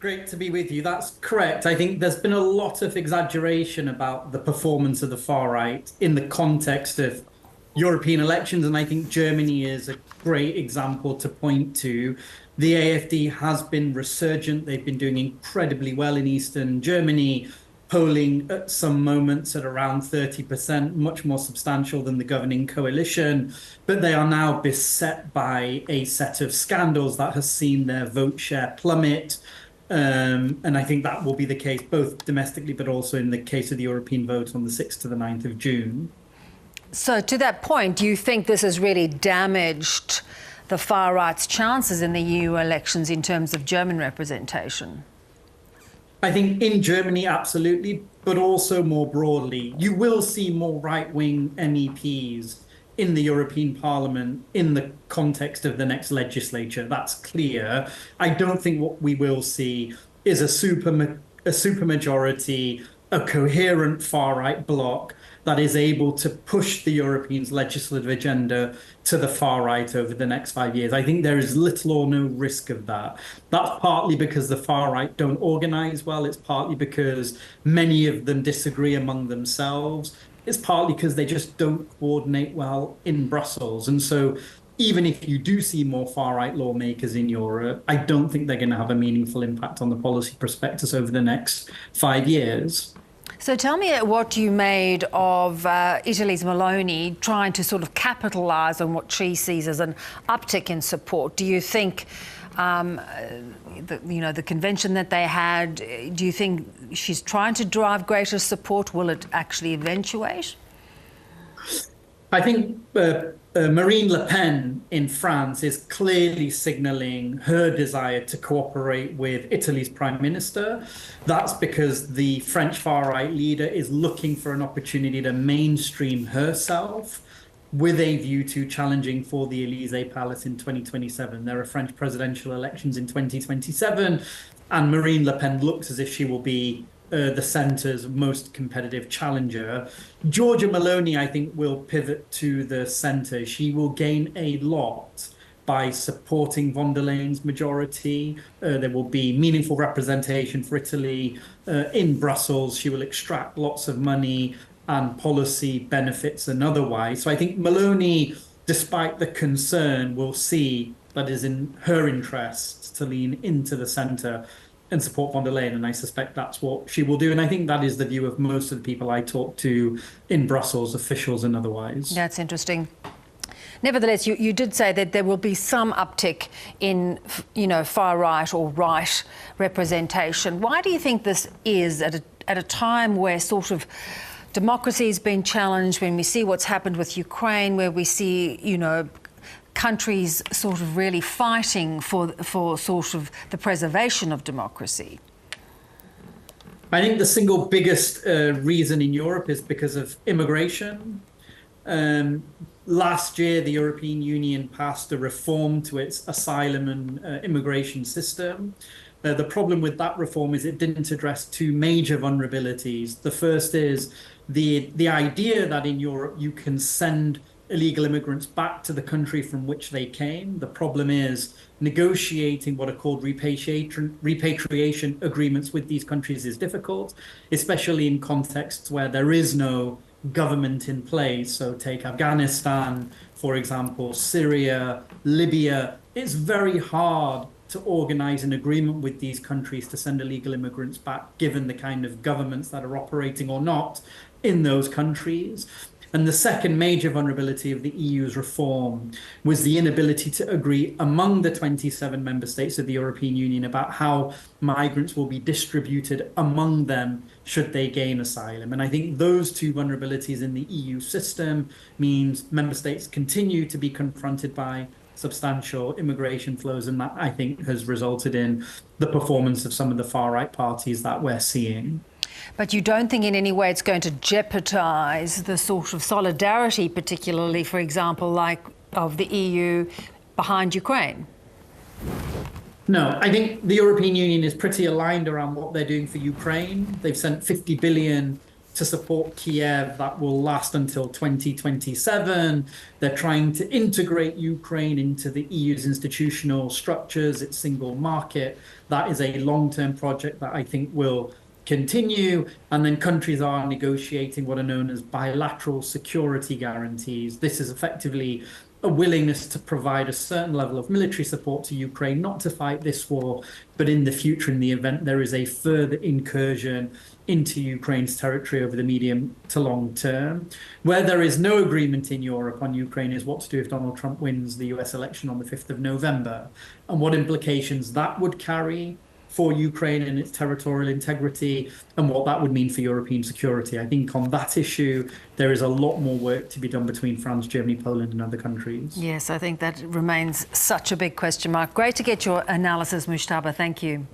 Great to be with you. That's correct. I think there's been a lot of exaggeration about the performance of the far right in the context of European elections. And I think Germany is a great example to point to. The AfD has been resurgent. They've been doing incredibly well in Eastern Germany, polling at some moments at around 30%, much more substantial than the governing coalition. But they are now beset by a set of scandals that has seen their vote share plummet. And I think that will be the case both domestically, but also in the case of the European vote on the 6th to the 9th of June. So to that point, do you think this has really damaged the far right's chances in the EU elections in terms of German representation? I think in Germany, absolutely, but also more broadly. You will see more right-wing MEPs in the European Parliament in the context of the next legislature. That's clear. I don't think what we will see is a supermajority, a coherent far-right bloc that is able to push the European legislative agenda to the far right over the next 5 years. I think there is little or no risk of that. That's partly because the far right don't organize well. It's partly because many of them disagree among themselves. It's partly because they just don't coordinate well in Brussels. And so even if you do see more far-right lawmakers in Europe, I don't think they're going to have a meaningful impact on the policy prospectus over the next 5 years. So tell me what you made of Italy's Meloni trying to sort of capitalise on what she sees as an uptick in support. Do you think, the convention that they had, do you think she's trying to drive greater support? Will it actually eventuate? I think Marine Le Pen in France is clearly signaling her desire to cooperate with Italy's prime minister. That's because the French far-right leader is looking for an opportunity to mainstream herself with a view to challenging for the Élysée Palace in 2027. There are French presidential elections in 2027, and Marine Le Pen looks as if she will be the centre's most competitive challenger. Giorgia Meloni, I think, will pivot to the centre. She will gain a lot by supporting von der Leyen's majority. There will be meaningful representation for Italy in Brussels. She will extract lots of money and policy benefits and otherwise. So I think Meloni, despite the concern, will see that it is in her interest to lean into the centre and support von der Leyen, and I suspect that's what she will do. And I think that is the view of most of the people I talk to in Brussels, officials and otherwise. That's interesting. Nevertheless, you did say that there will be some uptick in, far right or right representation. Why do you think this is at a time where sort of democracy has been challenged, when we see what's happened with Ukraine, where we see, countries sort of really fighting for sort of the preservation of democracy? I think the single biggest reason in Europe is because of immigration. Last year, the European Union passed a reform to its asylum and immigration system. The problem with that reform is it didn't address two major vulnerabilities. The first is the idea that in Europe you can send illegal immigrants back to the country from which they came. The problem is negotiating what are called repatriation agreements with these countries is difficult, especially in contexts where there is no government in place. So take Afghanistan, for example, Syria, Libya. It's very hard to organize an agreement with these countries to send illegal immigrants back, given the kind of governments that are operating or not in those countries. And the second major vulnerability of the EU's reform was the inability to agree among the 27 member states of the European Union about how migrants will be distributed among them should they gain asylum. And I think those two vulnerabilities in the EU system means member states continue to be confronted by substantial immigration flows, and that, I think, has resulted in the performance of some of the far-right parties that we're seeing. But you don't think in any way it's going to jeopardise the sort of solidarity, particularly, for example, like of the EU behind Ukraine? No, I think the European Union is pretty aligned around what they're doing for Ukraine. They've sent 50 billion to support Kiev that will last until 2027. They're trying to integrate Ukraine into the EU's institutional structures, its single market. That is a long-term project that I think will continue. And then countries are negotiating what are known as bilateral security guarantees. This is effectively a willingness to provide a certain level of military support to Ukraine, not to fight this war, but in the future, in the event there is a further incursion into Ukraine's territory over the medium to long term. Where there is no agreement in Europe on Ukraine is what to do if Donald Trump wins the US election on the 5th of November, and what implications that would carry for Ukraine and its territorial integrity, and what that would mean for European security. I think on that issue, there is a lot more work to be done between France, Germany, Poland, and other countries. Yes, I think that remains such a big question mark. Great to get your analysis, Mujtaba. Thank you.